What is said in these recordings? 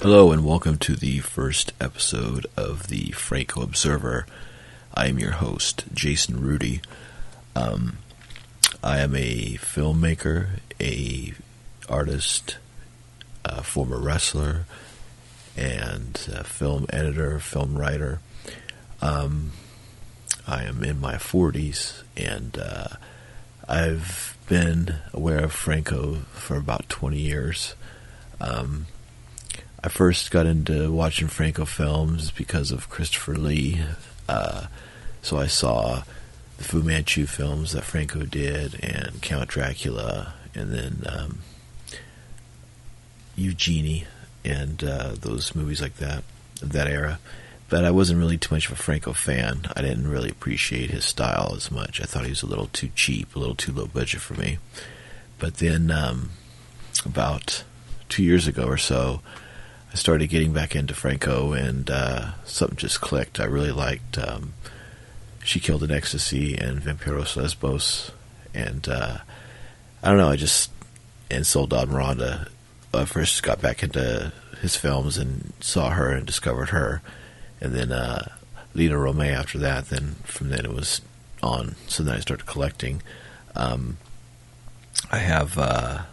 Hello and welcome to the first episode of the Franco Observer. I am your host, Jason Rudy. I am a filmmaker, a artist, a former wrestler, and a film editor, film writer. I am in my 40s, and I've been aware of Franco for about 20 years. I first got into watching Franco films because of Christopher Lee. So I saw the Fu Manchu films that Franco did, and Count Dracula, and then Eugenie, and those movies like that, of that era. But I wasn't really too much of a Franco fan. I didn't really appreciate his style as much. I thought he was a little too cheap, a little too low budget for me. But then about 2 years ago or so, I started getting back into Franco, and something just clicked. I really liked She Killed in Ecstasy and Vampiros Lesbos, and I don't know, and Soldad Miranda. I first got back into his films and saw her and discovered her, and then Lina Romay after that. Then from then it was on. So then I started collecting. I have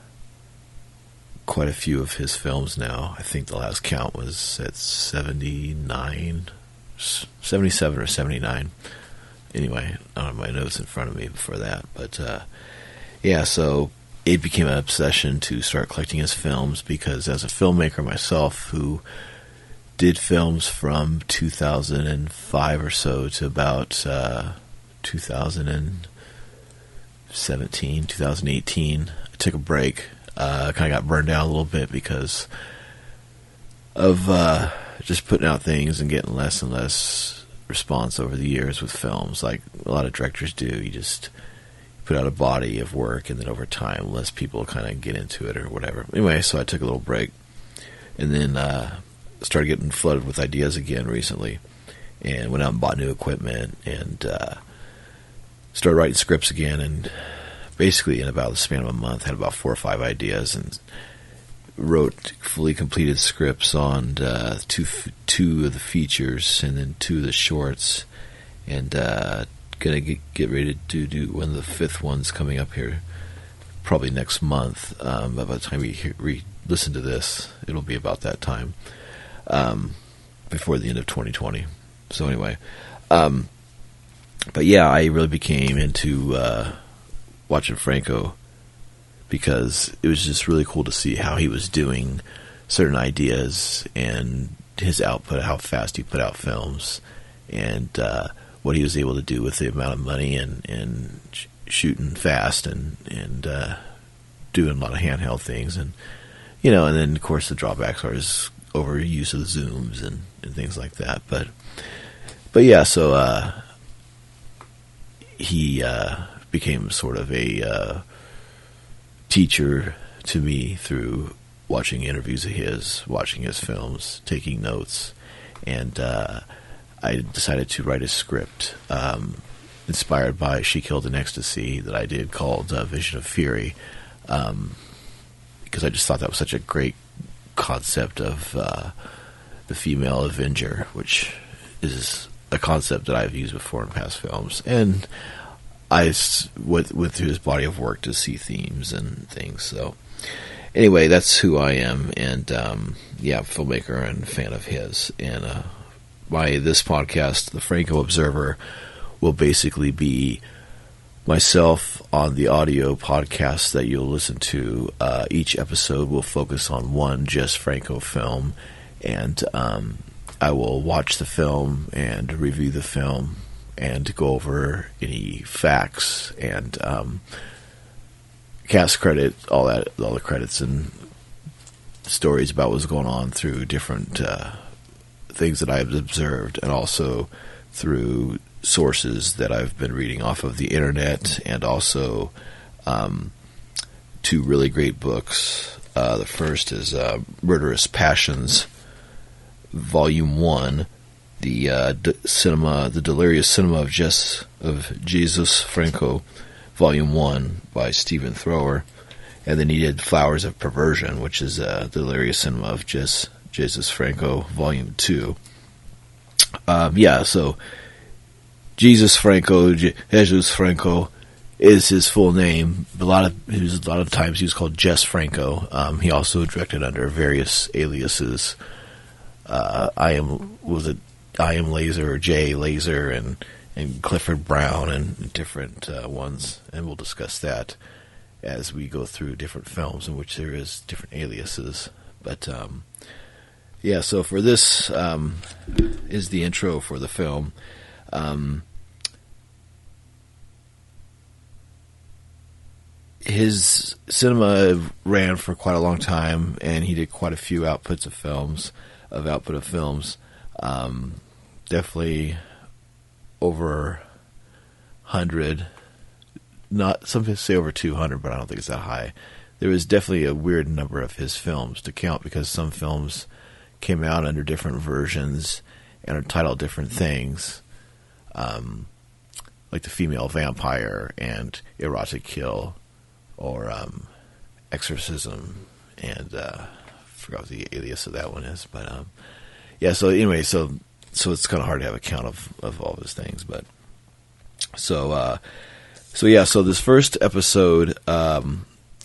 quite a few of his films now. I think the last count was at 77 or 79. Anyway, I don't have my notes in front of me before that. But yeah, so it became an obsession to start collecting his films, because as a filmmaker myself who did films from 2005 or so to about 2017, 2018, I took a break. Kind of got burned out a little bit because of just putting out things and getting less and less response over the years with films, like a lot of directors do. You just put out a body of work, and then over time, less people kind of get into it or whatever. Anyway, so I took a little break, and then started getting flooded with ideas again recently, and went out and bought new equipment, and started writing scripts again, and basically in about the span of a month had about 4 or 5 ideas, and wrote fully completed scripts on two of the features and then 2 of the shorts, and gonna get ready to do one of the 5th ones coming up here probably next month. By the time we listen to this, it'll be about that time, before the end of 2020. So anyway, but yeah, I really became into watching Franco because it was just really cool to see how he was doing certain ideas and his output, how fast he put out films, and what he was able to do with the amount of money, and shooting fast, and doing a lot of handheld things, and and then of course the drawbacks are his overuse of the zooms and things like that. But yeah, so he became sort of a teacher to me through watching interviews of his, watching his films, taking notes, and I decided to write a script inspired by She Killed in Ecstasy that I did, called Vision of Fury, because I just thought that was such a great concept of the female Avenger, which is a concept that I've used before in past films, and I went through his body of work to see themes and things. So anyway, that's who I am, and yeah, filmmaker and fan of his. And this podcast, the Franco Observer, will basically be myself on the audio podcast that you'll listen to. Each episode will focus on one just Franco film, and I will watch the film and review the film and go over any facts and cast credit, all the credits and stories about what's going on through different things that I've observed, and also through sources that I've been reading off of the internet, and also 2 really great books. The first is Murderous Passions, Volume 1, the Delirious Cinema of Jesus Franco, Volume 1 by Stephen Thrower, and then he did Flowers of Perversion, which is Delirious Cinema of Jesus Franco, Volume 2. So Jesus Franco, Jesus Franco is his full name. A lot of times he was called Jess Franco. He also directed under various aliases. I am Laser, or Jay Laser, and Clifford Brown, and different ones, and we'll discuss that as we go through different films in which there is different aliases. But so for this is the intro for the film. His cinema ran for quite a long time, and he did quite a few output of films. Definitely over 100. Not, some people say over 200, but I don't think it's that high. There was definitely a weird number of his films to count, because some films came out under different versions and are titled different things, like The Female Vampire and Erotic Kill, or Exorcism, and I forgot what the alias of that one is. But so anyway, so it's kind of hard to have a count of all those things. But so this first episode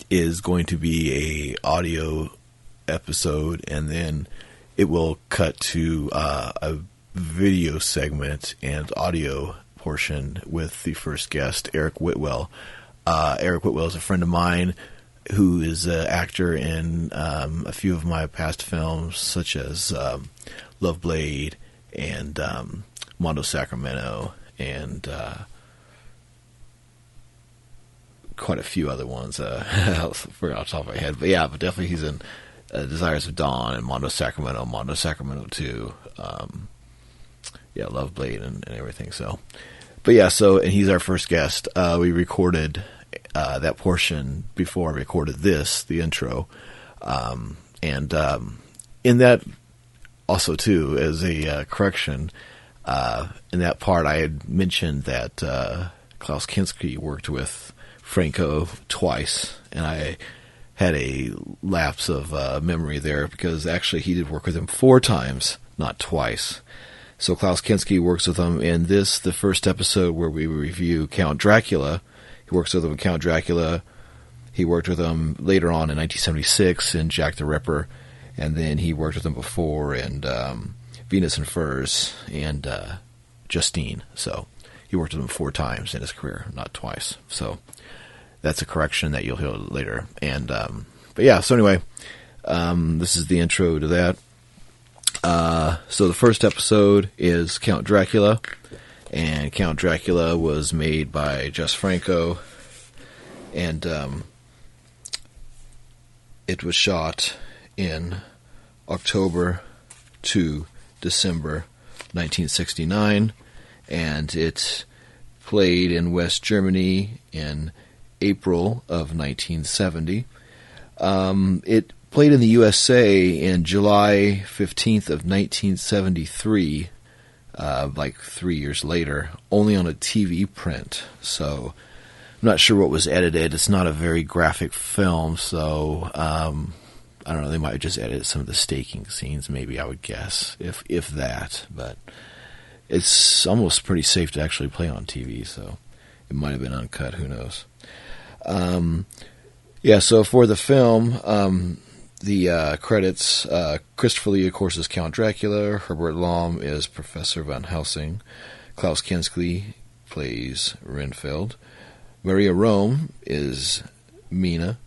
is going to be a audio episode, and then it will cut to a video segment and audio portion with the first guest, Eric Whitwell. Eric Whitwell is a friend of mine who is an actor in a few of my past films, such as Love Blade and Mondo Sacramento, and quite a few other ones. I forgot off the top of my head, but definitely he's in Desires of Dawn and Mondo Sacramento 2, Love Blade and everything. And he's our first guest. We recorded that portion before I recorded this, the intro, and in that also too, as a correction, in that part I had mentioned that Klaus Kinski worked with Franco twice, and I had a lapse of memory there, because actually he did work with him 4 times, not twice. So Klaus Kinski works with him in the first episode where we review Count Dracula. He works with him in Count Dracula. He worked with him later on in 1976 in Jack the Ripper, and then he worked with him before in Venus and Furs and Justine. So he worked with him 4 times in his career, not twice. So that's a correction that you'll hear later. And so anyway, this is the intro to that. So the first episode is Count Dracula, and Count Dracula was made by Jess Franco, and it was shot in October to December 1969, and it played in West Germany in April of 1970. It played in the USA in July 15th of 1973, like 3 years later, only on a TV print. So I'm not sure what was edited. It's not a very graphic film, so I don't know, they might have just edited some of the staking scenes, maybe, I would guess, if that. But it's almost pretty safe to actually play on TV, so it might have been uncut, who knows. So for the film, the credits, Christopher Lee, of course, is Count Dracula. Herbert Lom is Professor Van Helsing. Klaus Kinski plays Renfield. Maria Rome is Mina.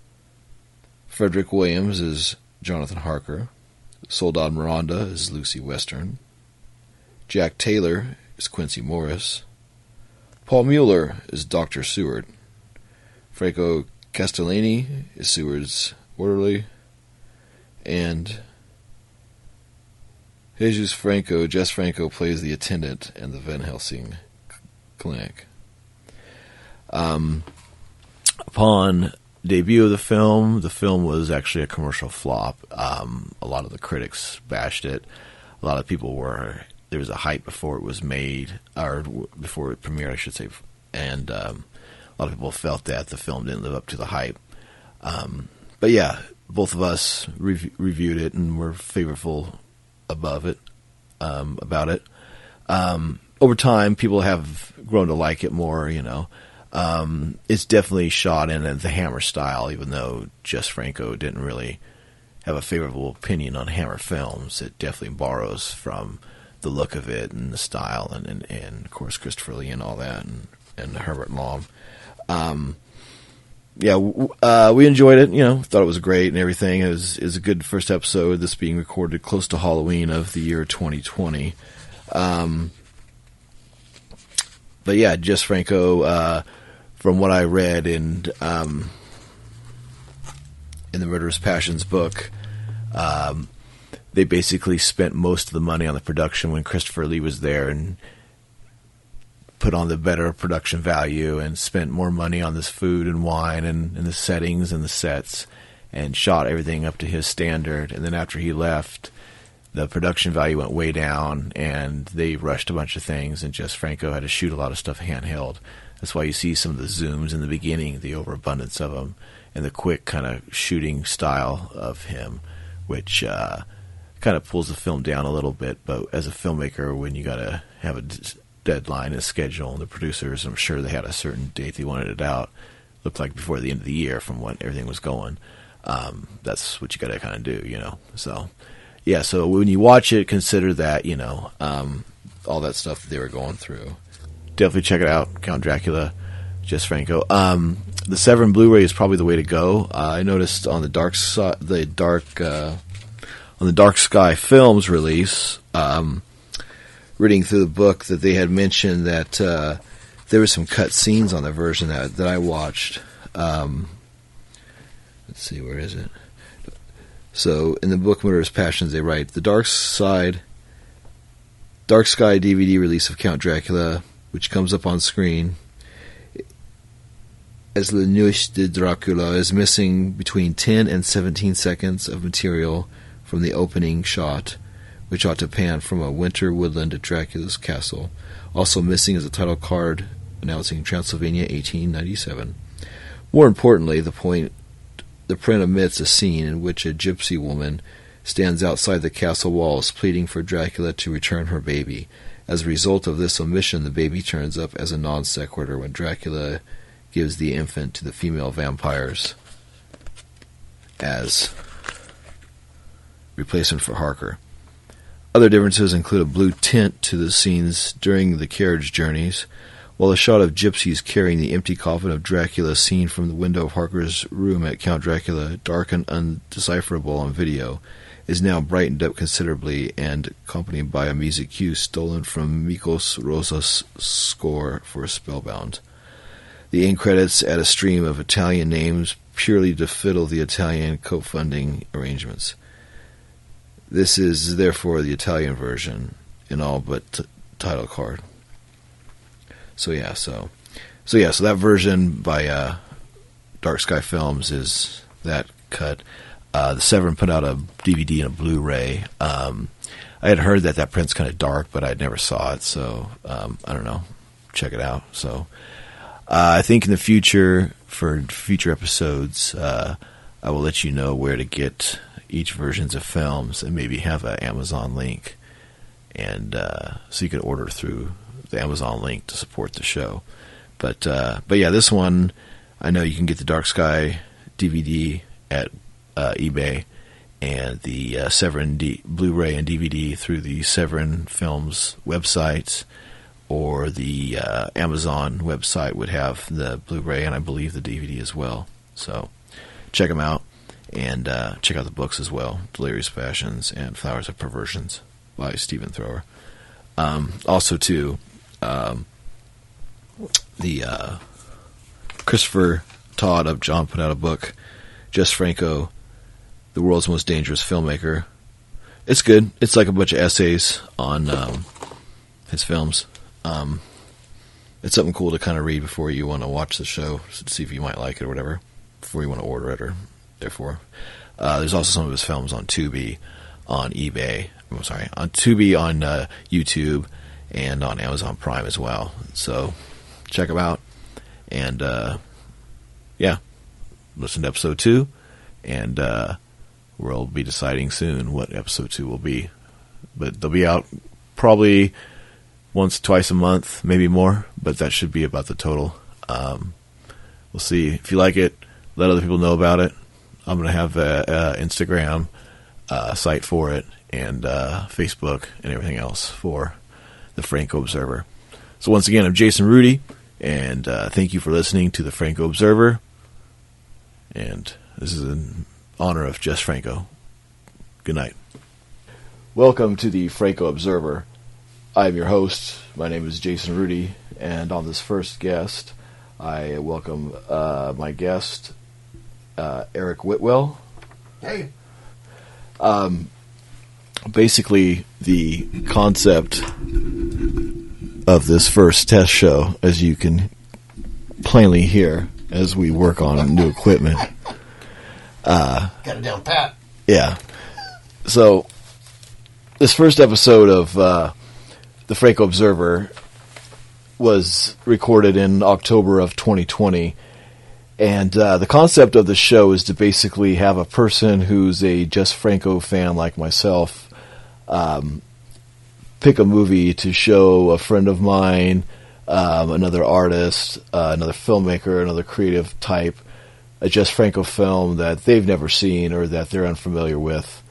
Frederick Williams is Jonathan Harker. Soledad Miranda is Lucy Western. Jack Taylor is Quincy Morris. Paul Mueller is Dr. Seward. Franco Castellani is Seward's orderly. And Jess Franco plays the attendant in the Van Helsing clinic. Upon debut of the film was actually a commercial flop. A lot of the critics bashed it. A lot of people there was a hype before it was made, or before it premiered, I should say, and a lot of people felt that the film didn't live up to the hype. But yeah, both of us reviewed it and were favorable above it, about it. Over time, people have grown to like it more, It's definitely shot in the Hammer style, even though Jess Franco didn't really have a favorable opinion on Hammer films. It definitely borrows from the look of it and the style and of course, Christopher Lee and all that, and Herbert Lom. We enjoyed it, thought it was great and everything. It was a good first episode, this being recorded close to Halloween of the year 2020. But yeah, Jess Franco, from what I read in the Murderous Passions book, they basically spent most of the money on the production when Christopher Lee was there and put on the better production value and spent more money on this food and wine and the settings and the sets and shot everything up to his standard. And then after he left, the production value went way down, and they rushed a bunch of things, and Jess Franco had to shoot a lot of stuff handheld. That's why you see some of the zooms in the beginning, the overabundance of them, and the quick kind of shooting style of him, which kind of pulls the film down a little bit. But as a filmmaker, when you got to have a deadline and a schedule, and the producers, I'm sure they had a certain date they wanted it out, looked like before the end of the year from when everything was going. That's what you got to kind of do, So... yeah, so when you watch it, consider that, all that stuff that they were going through. Definitely check it out, Count Dracula, Jess Franco. The Severin Blu-ray is probably the way to go. I noticed on the Dark Sky Films release, reading through the book, that they had mentioned that there were some cut scenes on the version that I watched. Let's see, where is it? So, in the book Murderous Passions, they write, the Dark Sky DVD release of Count Dracula, which comes up on screen as La Nuit de Dracula, is missing between 10 and 17 seconds of material from the opening shot, which ought to pan from a winter woodland at Dracula's castle. Also missing is a title card announcing Transylvania 1897. More importantly, the print omits a scene in which a gypsy woman stands outside the castle walls pleading for Dracula to return her baby. As a result of this omission, the baby turns up as a non sequitur when Dracula gives the infant to the female vampires as replacement for Harker. Other differences include a blue tint to the scenes during the carriage journeys, while a shot of gypsies carrying the empty coffin of Dracula seen from the window of Harker's room at Count Dracula, dark and undecipherable on video, is now brightened up considerably and accompanied by a music cue stolen from Mikos Rosa's score for Spellbound. The end credits add a stream of Italian names purely to fiddle the Italian co-funding arrangements. This is therefore the Italian version in all but title card. So that version by Dark Sky Films is that cut. The Severin put out a DVD and a Blu-ray. I had heard that print's kind of dark, but I never saw it, so I don't know. Check it out. So I think in the future, for future episodes, I will let you know where to get each versions of films and maybe have an Amazon link, and so you can order through the Amazon link to support the show. But yeah, this one, I know you can get the Dark Sky DVD at eBay, and the Severin Blu-ray and DVD through the Severin Films website, or the Amazon website would have the Blu-ray and I believe the DVD as well. So check them out, and check out the books as well, Delirious Passions and Flowers of Perversions by Stephen Thrower. Also, too, the Christopher Todd of John put out a book, Jess Franco, The World's Most Dangerous Filmmaker. It's good. It's like a bunch of essays on his films. It's something cool to kind of read before you want to watch the show, to see if you might like it or whatever, before you want to order it, or therefore. There's also some of his films on Tubi, on eBay. On Tubi, on YouTube, and on Amazon Prime as well. So check them out, and listen to episode 2, and we'll be deciding soon what episode 2 will be. but they'll be out probably once, twice a month, maybe more, but that should be about the total. We'll see. If you like it, let other people know about it. I'm going to have a Instagram site for it, and Facebook and everything else for the Franco Observer. So once again, I'm Jason Rudy, and thank you for listening to the Franco Observer. And this is in honor of Jess Franco. Good night. Welcome to the Franco Observer. I'm your host. My name is Jason Rudy, and on this first guest, I welcome my guest, Eric Whitwell. Hey. Basically, the concept of this first test show, as you can plainly hear as we work on new equipment. Got it down pat. Yeah. So, this first episode of the Franco Observer was recorded in October of 2020. And the concept of the show is to basically have a person who's a Jess Franco fan like myself pick a movie to show a friend of mine, another artist, another filmmaker, another creative type, a Jess Franco film that they've never seen or that they're unfamiliar with.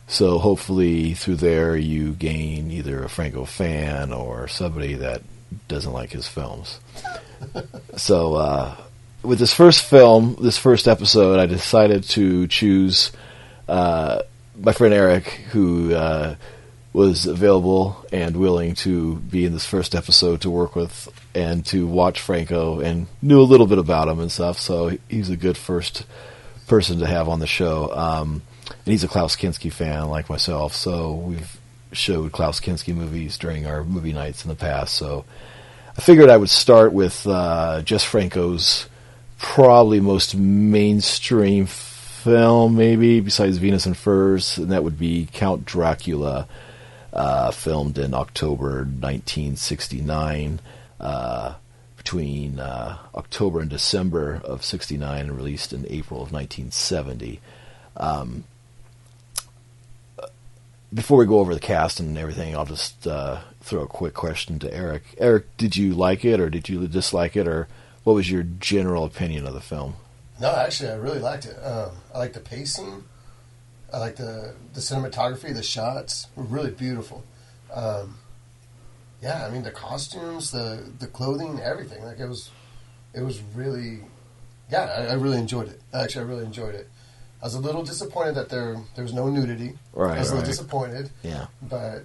So hopefully through there you gain either a Franco fan or somebody that doesn't like his films. So with this first film, this first episode, I decided to choose my friend Eric, who was available and willing to be in this first episode to work with and to watch Franco and knew a little bit about him and stuff. So he's a good first person to have on the show. And he's a Klaus Kinski fan like myself, so we've showed Klaus Kinski movies during our movie nights in the past. So I figured I would start with Jess Franco's probably most mainstream film, maybe, besides Venus and Furs, and that would be Count Dracula, filmed in October 1969, between October and December of 69, and released in April of 1970. Before we go over the cast and everything, I'll just throw a quick question to Eric. Eric, did you like it, or did you dislike it, or what was your general opinion of the film? No, actually, I really liked it. I liked the pacing. I liked the cinematography, the shots were really beautiful. Yeah, I mean, the costumes, the clothing, everything. Like, it was really, yeah, I really enjoyed it. Actually, I really enjoyed it. I was a little disappointed that there was no nudity. Right, I was a little disappointed. Yeah. But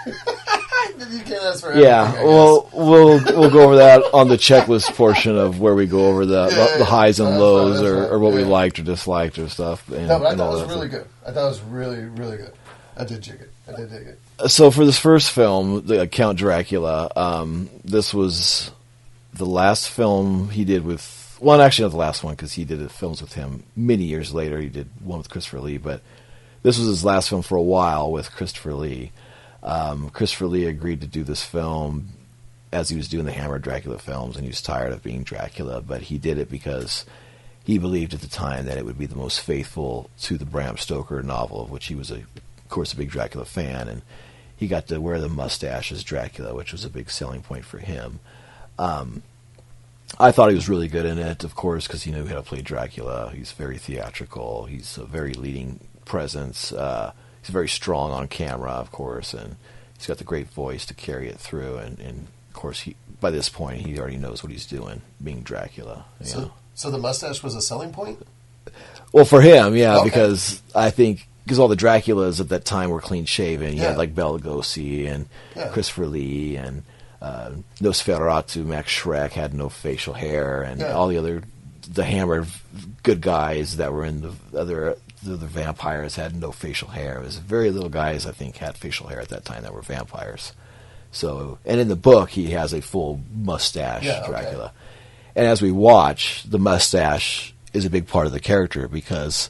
you can't ask for everything, yeah, well, we'll go over that on the checklist portion of where we go over the highs and lows, or what we liked or disliked or stuff. And, no, but I thought it was really good. I thought it was really, really good. I did dig it. I did dig it. So for this first film, the Count Dracula, this was the last film he did with... Well, actually not the last one, because he did films with him many years later. He did one with Christopher Lee, but this was his last film for a while with Christopher Lee. Christopher Lee agreed to do this film as he was doing the Hammer Dracula films, and he was tired of being Dracula, but he did it because he believed at the time that it would be the most faithful to the Bram Stoker novel, of which he was, of course, a big Dracula fan, and he got to wear the mustache as Dracula, which was a big selling point for him. I thought he was really good in it, of course, because he knew how to play Dracula. He's very theatrical. He's a very leading presence. He's very strong on camera, of course, and he's got the great voice to carry it through. And of course, by this point, he already knows what he's doing, being Dracula. So the mustache was a selling point? Well, for him, yeah, okay. Because I think all the Draculas at that time were clean shaven. You Yeah. had like Bela Lugosi and Christopher Lee and Nosferatu, Max Schreck had no facial hair, and all the Hammer good guys that were in the other vampires had no facial hair. It was very little guys, I think, had facial hair at that time that were vampires. So, and in the book, he has a full mustache, Dracula. Okay. And as we watch, the mustache is a big part of the character because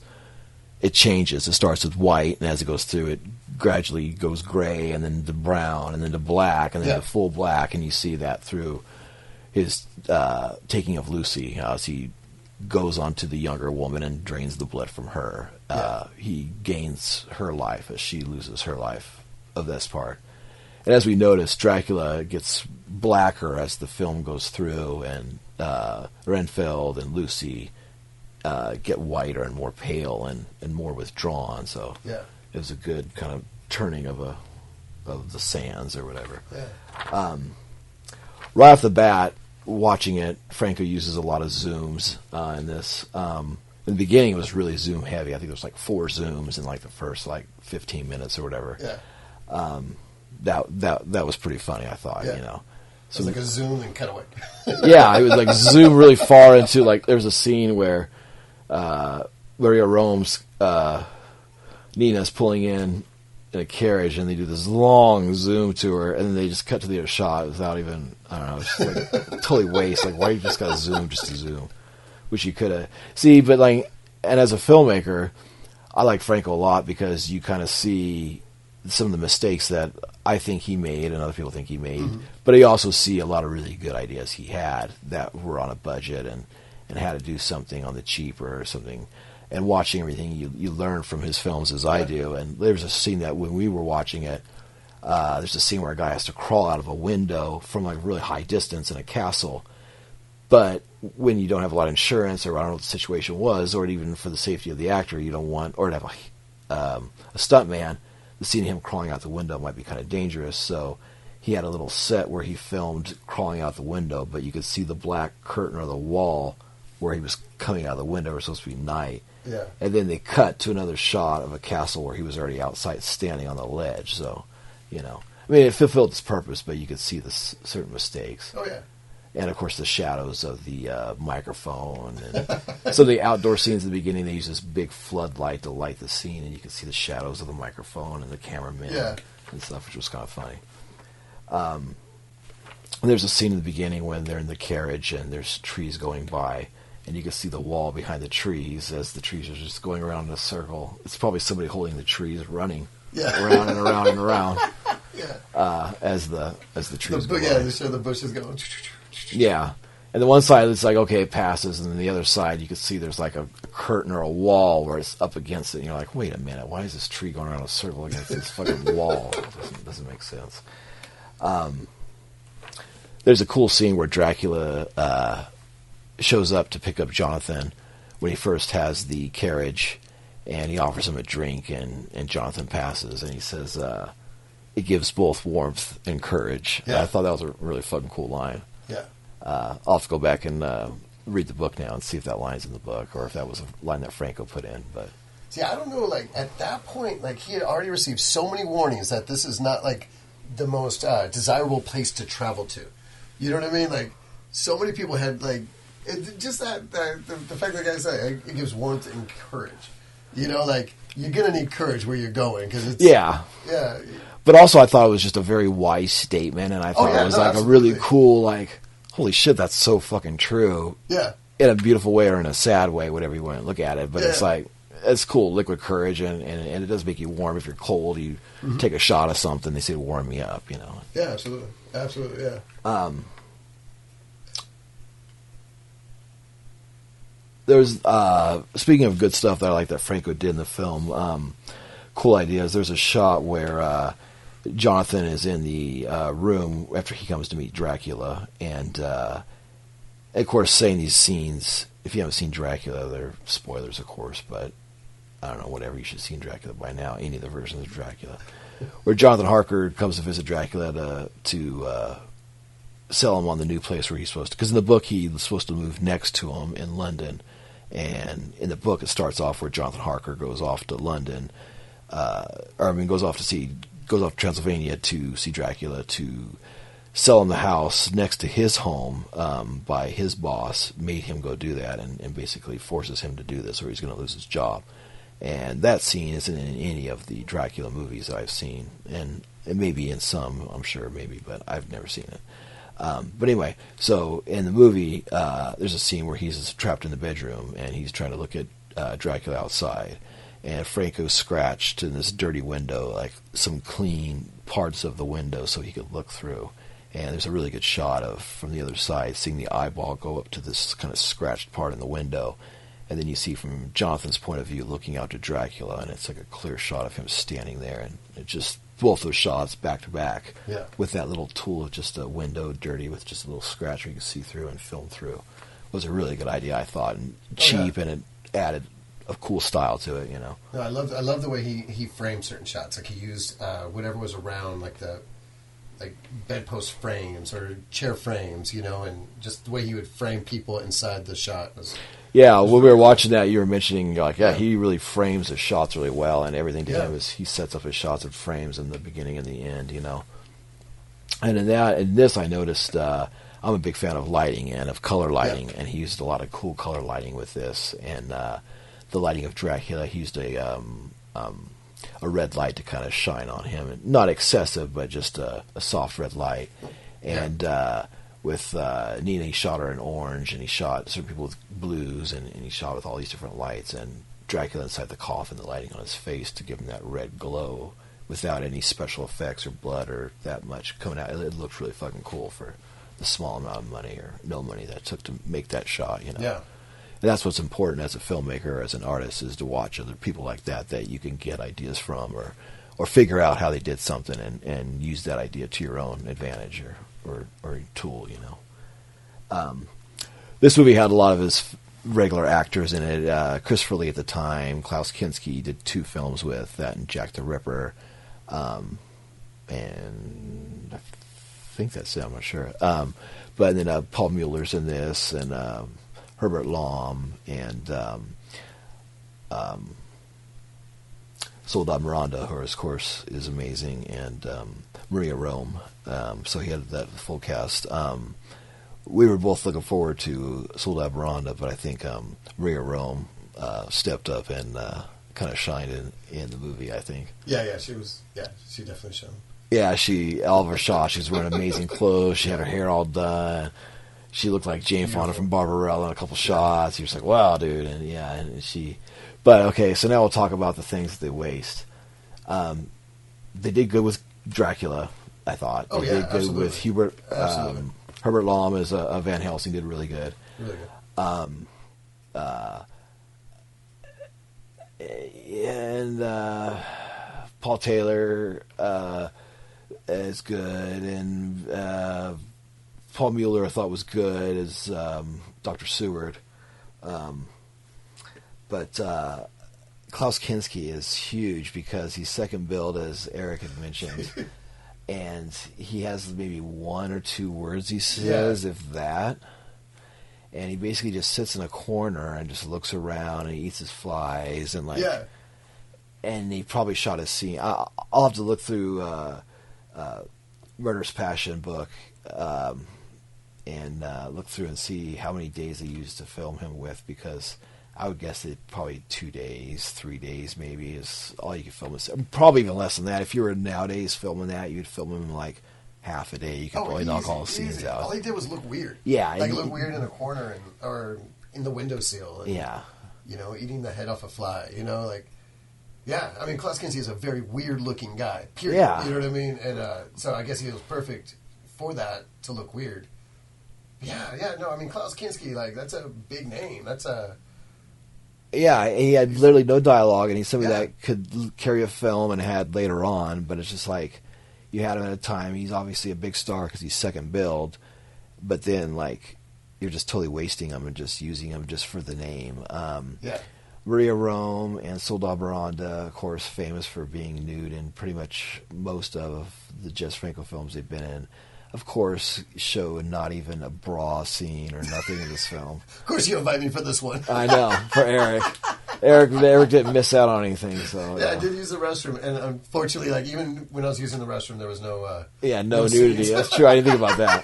it changes. It starts with white, and as it goes through, it gradually goes gray, and then to brown, and then to black, and then to full black, and you see that through his taking of Lucy, as he goes on to the younger woman and drains the blood from her. He gains her life as she loses her life of this part. And as we notice, Dracula gets blacker as the film goes through, and Renfield and Lucy get whiter and more pale and more withdrawn. So it was a good kind of turning of the sands or whatever. Yeah. Right off the bat, watching it, Franco uses a lot of zooms in this. In the beginning, it was really zoom heavy. I think there was like 4 zooms in like the first like 15 minutes or whatever. Yeah. That was pretty funny, I thought. Yeah. You know, so it was like a zoom and cutaway. Yeah, it was like zoom really far into like there's a scene where Maria Rome's Nina's pulling in a carriage, and they do this long zoom to her, and then they just cut to the other shot without even, I don't know, it's just like totally waste. Like, why you just got to zoom just to zoom? Which you could have. See, but like, and as a filmmaker, I like Franco a lot because you kind of see some of the mistakes that I think he made and other people think he made, but you also see a lot of really good ideas he had that were on a budget and how to do something on the cheap or something. And watching everything, you learn from his films as I do. And there's a scene that when we were watching it, there's a scene where a guy has to crawl out of a window from like really high distance in a castle. But when you don't have a lot of insurance, or I don't know what the situation was, or even for the safety of the actor, you don't want, or to have a stunt man, the scene of him crawling out the window might be kind of dangerous. So he had a little set where he filmed crawling out the window, but you could see the black curtain or the wall where he was coming out of the window. It was supposed to be night. Yeah. And then they cut to another shot of a castle where he was already outside standing on the ledge. So, you know, I mean, it fulfilled its purpose, but you could see the certain mistakes. Oh, yeah. And, of course, the shadows of the microphone. And some of the outdoor scenes at the beginning, they use this big floodlight to light the scene, and you can see the shadows of the microphone and the cameraman and stuff, which was kind of funny. And there's a scene in the beginning when they're in the carriage and there's trees going by, and you can see the wall behind the trees as the trees are just going around in a circle. It's probably somebody holding the trees, running around and around and around as the trees go by. Yeah, they show the bushes going. Yeah. And the one side, it's like, okay, it passes, and then the other side, you can see there's like a curtain or a wall where it's up against it, and you're like, wait a minute, why is this tree going around a circle against this fucking wall? It doesn't make sense. There's a cool scene where Dracula shows up to pick up Jonathan when he first has the carriage, and he offers him a drink, and Jonathan passes, and he says, it gives both warmth and courage. Yeah. I thought that was a really fucking cool line. Yeah. I'll have to go back and read the book now and see if that line's in the book or if that was a line that Franco put in. But see, I don't know. Like at that point, like he had already received so many warnings that this is not like the most desirable place to travel to. You know what I mean? Like so many people had like just the fact that the guy said it gives warmth and courage. You know, like you're gonna need courage where you're going because it's yeah. But also, I thought it was just a very wise statement, and I thought it was like absolutely. A really cool, like, holy shit, that's so fucking true. Yeah. In a beautiful way or in a sad way, whatever you want to look at it. But it's like, it's cool, liquid courage, and it does make you warm. If you're cold, you take a shot of something, they say, warm me up, you know. Yeah, absolutely. Absolutely, yeah. There's, speaking of good stuff that I like that Franco did in the film, cool ideas. There's a shot where Jonathan is in the room after he comes to meet Dracula, and of course, saying these scenes, if you haven't seen Dracula, they're spoilers, of course, but I don't know, whatever, you should have seen Dracula by now, any of the versions of Dracula, where Jonathan Harker comes to visit Dracula to sell him on the new place where he's supposed to, because in the book, he was supposed to move next to him in London, and in the book, it starts off where Jonathan Harker goes off to London, goes off to Transylvania to see Dracula to sell him the house next to his home by his boss, made him go do that and basically forces him to do this or he's going to lose his job. And that scene isn't in any of the Dracula movies that I've seen. And it may be in some, I'm sure, maybe, but I've never seen it. But anyway, so in the movie, there's a scene where he's trapped in the bedroom and he's trying to look at Dracula outside. And Franco scratched in this dirty window, like some clean parts of the window so he could look through. And there's a really good shot of, from the other side, seeing the eyeball go up to this kind of scratched part in the window. And then you see from Jonathan's point of view looking out to Dracula, and it's like a clear shot of him standing there. And it just, both those shots back to back. Yeah. With that little tool of just a window dirty with just a little scratch where you can see through and film through was a really good idea, I thought, and cheap, and it added a cool style to it, you know. No, I love the way he framed certain shots. Like he used whatever was around, like bedpost frames or chair frames, you know, and just the way he would frame people inside the shot was. Yeah, when we were watching that, you were mentioning, you're like, he really frames his shots really well, and everything to him is he sets up his shots and frames in the beginning and the end, you know. And in this, I noticed I'm a big fan of lighting and of color lighting, and he used a lot of cool color lighting with this. And the lighting of Dracula, he used a red light to kind of shine on him, and not excessive, but just a soft red light. And with Nina, he shot her in orange, and he shot certain people with blues, and he shot with all these different lights, and Dracula inside the coffin, the lighting on his face to give him that red glow without any special effects or blood or that much coming out. It looked really fucking cool for the small amount of money or no money that it took to make that shot, you know. Yeah. And that's what's important as a filmmaker, as an artist, is to watch other people like that you can get ideas from or figure out how they did something and use that idea to your own advantage or tool, you know. This movie had a lot of his regular actors in it. Christopher Lee at the time, Klaus Kinski did 2 films with, that and Jack the Ripper. And I think that's it, I'm not sure. But then Paul Mueller's in this, and Herbert Lom, and Soledad Miranda, who, of course, is amazing, and Maria Rome. So he had that full cast. We were both looking forward to Soledad Miranda, but I think Maria Rome stepped up and kind of shined in the movie, I think. Yeah, she definitely shone. Yeah, all of her shots, she was wearing amazing clothes. She had her hair all done. She looked like Jane Fonda from Barbarella in a couple shots. He was like, wow, dude. But okay, so now we'll talk about the things that they waste. They did good with Dracula, I thought. They did good absolutely. with Hubert. Herbert Lom as Van Helsing did really good. Really good. And Paul Taylor is good, and Paul Mueller I thought was good as Dr. Seward. But Klaus Kinski is huge because he's second billed, as Eric had mentioned. And he has maybe 1 or 2 words he says, if that. And he basically just sits in a corner and just looks around and he eats his flies and and he probably shot his scene. I'll have to look through Murderous Passion book and look through and see how many days they used to film him with, because I would guess that probably 2 days, 3 days maybe is all you could film. Probably even less than that. If you were nowadays filming that, you'd film him in like half a day. You could probably knock all the scenes out. All he did was look weird. Yeah. Like look weird in a corner or in the windowsill. And, yeah. You know, eating the head off a fly. You know, like, yeah. I mean, Klaus Kinski is a very weird looking guy, period. Yeah. You know what I mean? And so I guess he was perfect for that, to look weird. Yeah, no, I mean, Klaus Kinski, like, that's a big name. That's a... Yeah, he had literally no dialogue, and he's somebody that could carry a film and had later on, but it's just like, you had him at a time, he's obviously a big star because he's second billed, but then, like, you're just totally wasting him and just using him just for the name. Maria Rome and Soledad Miranda, of course, famous for being nude in pretty much most of the Jess Franco films they've been in. Of course, show not even a bra scene or nothing in this film. Of course you invite me for this one. I know, for Eric. Eric didn't miss out on anything, so... Yeah, I did use the restroom, and unfortunately, like, even when I was using the restroom, there was no... no nudity. That's true, I didn't think about that.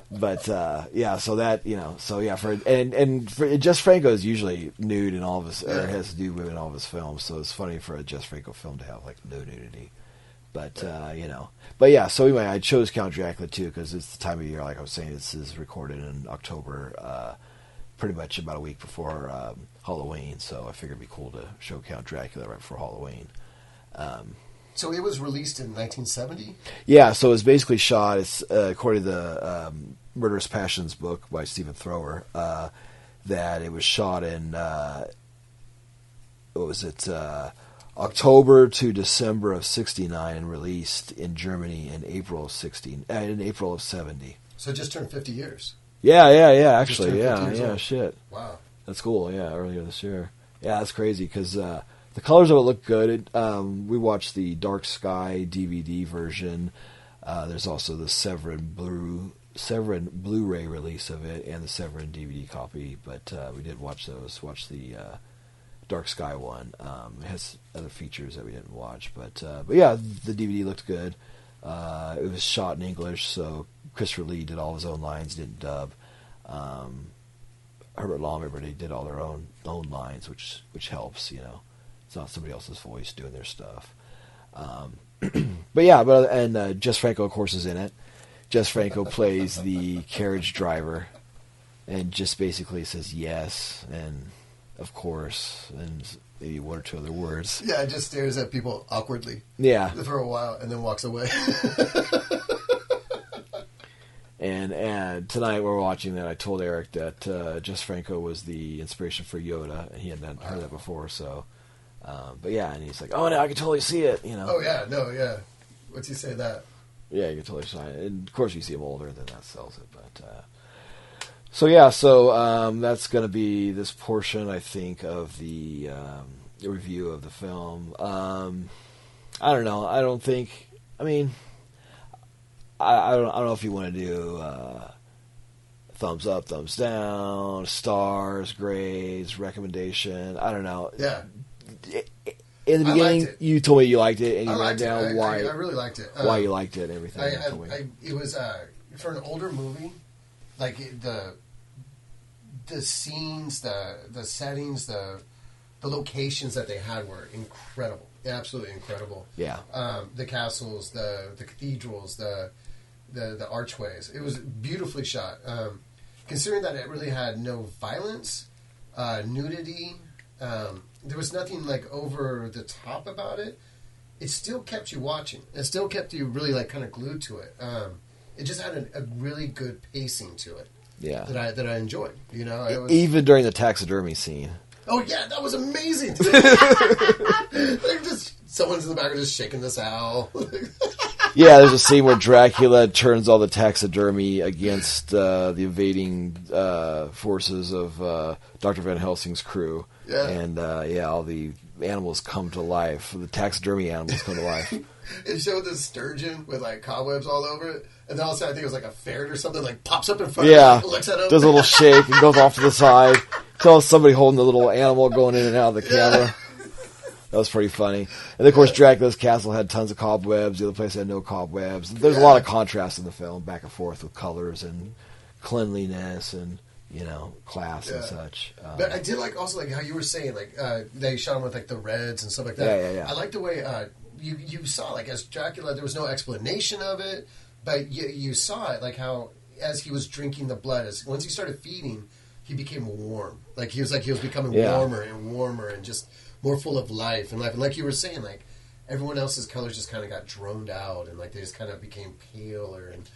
But, so that, for Jess Franco is usually nude in all of his... Or has to do with in all of his films, so it's funny for a Jess Franco film to have, like, no nudity. But, so anyway, I chose Count Dracula, too, because it's the time of year, like I was saying, this is recorded in October, pretty much about a week before Halloween, so I figured it'd be cool to show Count Dracula right before Halloween. So it was released in 1970? Yeah, so it was basically shot, it's according to the Murderous Passions book by Stephen Thrower, that it was shot in, October to December of '69, and released in Germany in April of '70. So it just turned 50 years. Yeah. Actually, yeah. Old. Shit. Wow. That's cool. Yeah, earlier this year. Yeah, that's crazy because the colors of it look good. We watched the Dark Sky DVD version. There's also the Severin Blu-ray release of it and the Severin DVD copy. But we did watch those. Watch the Dark Sky one. It has other features that we didn't watch, but yeah, the DVD looked good. It was shot in English, so Christopher Lee did all his own lines, didn't dub. Herbert Lom, everybody did all their own lines, which helps, you know. It's not somebody else's voice doing their stuff. But yeah, Jess Franco, of course, is in it. Jess Franco plays the carriage driver, and just basically says yes and of course and maybe one or two other words. Yeah, just stares at people awkwardly. Yeah, for a while and then walks away. And tonight we're watching that. I told Eric that Jess Franco was the inspiration for Yoda, and he hadn't heard that before. So, but yeah, and he's like, "Oh, no, I can totally see it," you know. Oh yeah, no, yeah. What's he say that? Yeah, you can totally see it. And of course, you see him older, and then that sells it. But so that's going to be this portion, I think, of the review of the film. I don't know. I don't think. I mean. I don't know if you want to do thumbs up, thumbs down, stars, grades, recommendation. I don't know. Yeah. In the beginning, you told me you liked it, and you wrote down why. I really liked it. Why you liked it and everything. It was for an older movie, like the scenes, the settings, the locations that they had were incredible. Absolutely incredible. Yeah. The castles, the cathedrals, the archways. It was beautifully shot. Considering that it really had no violence, nudity, there was nothing like over the top about it. It still kept you watching. It still kept you really like kind of glued to it. It just had a really good pacing to it. Yeah. That I enjoyed. You know, even during the taxidermy scene. Oh yeah, that was amazing. Like just someone's in the background just shaking this owl. Yeah, there's a scene where Dracula turns all the taxidermy against the invading forces of Dr. Van Helsing's crew. Yeah. And all the animals come to life. The taxidermy animals come to life. It showed this sturgeon with like cobwebs all over it, and then all of a sudden I think it was like a ferret or something, like pops up in front of him, looks at him, does a little shake and goes off to the side. So somebody holding the little animal going in and out of the camera. That was pretty funny. And of course, Dracula's castle had tons of cobwebs. The other place had no cobwebs. There's a lot of contrast in the film, back and forth with colors and cleanliness and class and such. But I did also how you were saying, they shot him with like the reds and stuff like that. Yeah. I like the way you saw as Dracula, there was no explanation of it, but you saw it how as he was drinking the blood, once he started feeding, he became warm. He was becoming warmer and warmer and just more full of life and life. And like you were saying, everyone else's colors just kind of got droned out and they just kind of became paler and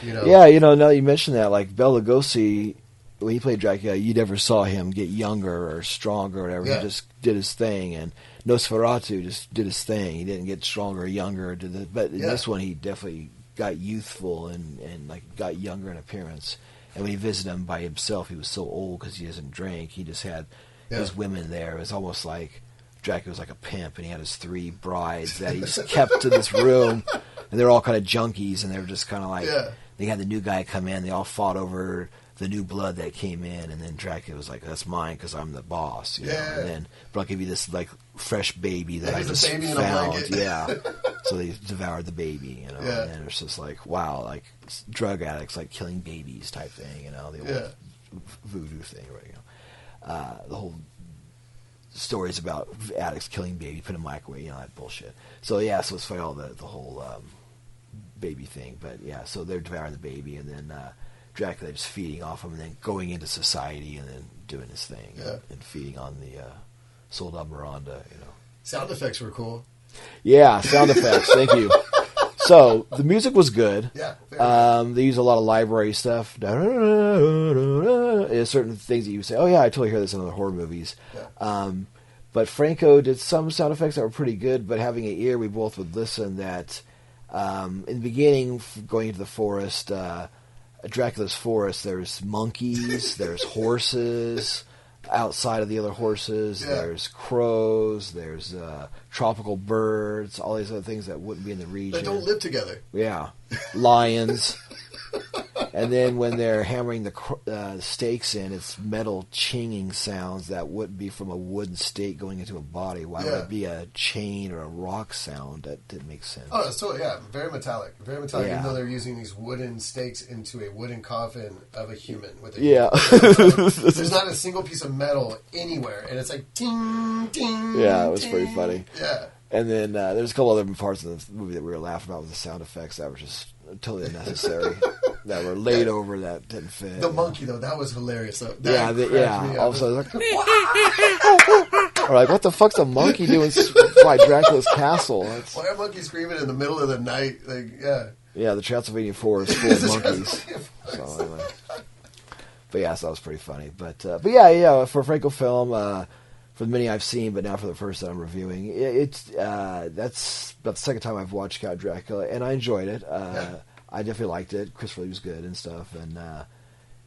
Yeah, now that you mention that, Bela Lugosi, when he played Dracula, you never saw him get younger or stronger or whatever. Yeah. He just did his thing, and Nosferatu just did his thing. He didn't get stronger or younger, but in this one, he definitely got youthful and got younger in appearance. And when he visited him by himself, he was so old because he doesn't drink. He just had his women there. It was almost like Dracula was like a pimp, and he had his 3 brides that he just kept in this room, and they're all kind of junkies, and they were just kind of they had the new guy come in. They all fought over the new blood that came in, and then Dracula was like, "That's mine because I'm the boss." And then, but I'll give you this fresh baby that I just found. Yeah. So they devoured the baby, and then it's just wow, drug addicts killing babies type thing, the old voodoo thing, right? The whole stories about addicts killing baby, put in a microwave, that bullshit. So so it's all the whole baby thing, but so they're devouring the baby, and then Dracula just feeding off him, and then going into society, and then doing his thing, and feeding on the Soldat Miranda, Sound effects were cool. Yeah, sound effects. Thank you. So the music was good. Yeah. They use a lot of library stuff. There's certain things that you say, "Oh yeah, I totally hear this in other horror movies." Yeah. But Franco did some sound effects that were pretty good, but having an ear, we both would listen that in the beginning, going into the forest, Dracula's forest, there's monkeys, there's horses outside of the other horses, there's crows, there's tropical birds, all these other things that wouldn't be in the region. They don't live together. Yeah. Lions. And then when they're hammering the stakes in, it's metal chinging sounds that wouldn't be from a wooden stake going into a body. Why would it be a chain or a rock sound? That didn't make sense. Oh, that's totally, very metallic. Very metallic, even though they're using these wooden stakes into a wooden coffin of a human. With a there's not a single piece of metal anywhere, and it's like, ting, ting, yeah, it was ting. pretty funny. Yeah. And then there's a couple other parts of the movie that we were laughing about with the sound effects that were just totally unnecessary, that were laid over that didn't fit. The monkey, though, that was hilarious. Though. All of a sudden, like, or like, what the fuck's a monkey doing by Dracula's castle? Why are monkeys screaming in the middle of the night? Yeah, the Transylvanian forest full of monkeys. So anyway. But yeah, so that was pretty funny. But yeah, for a Franco film, for the many I've seen, but now for the first that I'm reviewing, that's about the second time I've watched Count Dracula, and I enjoyed it. I definitely liked it. Christopher Lee was good and stuff, and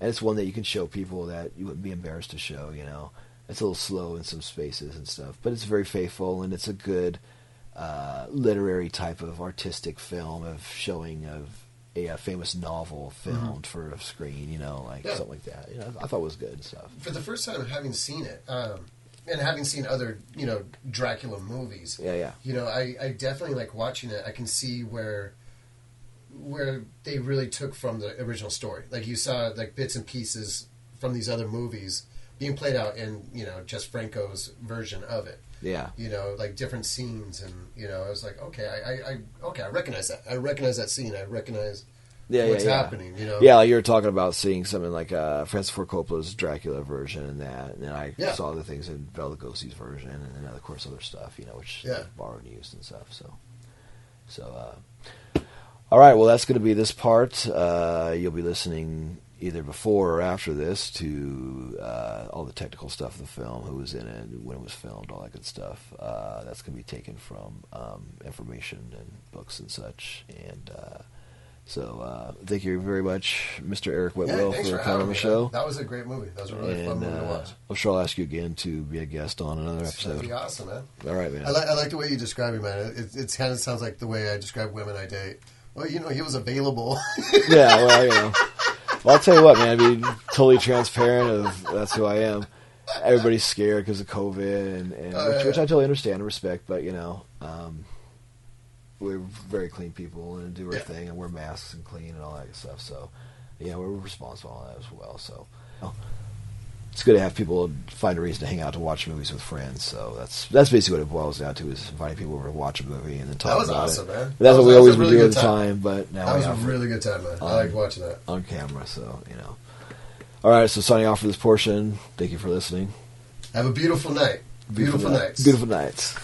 it's one that you can show people that you wouldn't be embarrassed to show. You know, it's a little slow in some spaces and stuff, but it's very faithful, and it's a good literary type of artistic film of showing of a famous novel filmed for a screen. You know, something like that. You know, I thought it was good and stuff. For the first time having seen it. And having seen other, Dracula movies, I definitely like watching it. I can see where they really took from the original story. Like you saw, like bits and pieces from these other movies being played out in, just Franco's version of it. Yeah. Like different scenes, and I was like, okay, I recognize that. I recognize that scene. I recognize. What's happening, Yeah, like you were talking about seeing something like Francis Ford Coppola's Dracula version and that, and then I saw the things in Bela Lugosi's version, and then of course other stuff, which borrowed and used and stuff. So, all right, well that's going to be this part. You'll be listening either before or after this to all the technical stuff of the film, who was in it, when it was filmed, all that good stuff. That's going to be taken from information and books and such, and. So, thank you very much, Mr. Eric Whitwell, for coming on the show. That was a great movie. That was a really fun movie to watch. I'm sure I'll ask you again to be a guest on another episode. That'd be awesome, man. All right, man. I like the way you describe him, man. It kind of sounds like the way I describe women I date. Well, he was available. Yeah, well, Well, I'll tell you what, man. I mean, totally transparent that's who I am. Everybody's scared because of COVID, and which I totally understand and respect, but, we're very clean people and do our thing and wear masks and clean and all that stuff. So, we're responsible on that as well. So, it's good to have people find a reason to hang out to watch movies with friends. So that's basically what it boils down to, is inviting people over to watch a movie and then talk about awesome, it. Man. That's what we always would do at the time, but now that was a really good time, man. I liked watching that on camera. So, All right, so signing off for this portion. Thank you for listening. Have a beautiful night. Beautiful nights. Beautiful nights.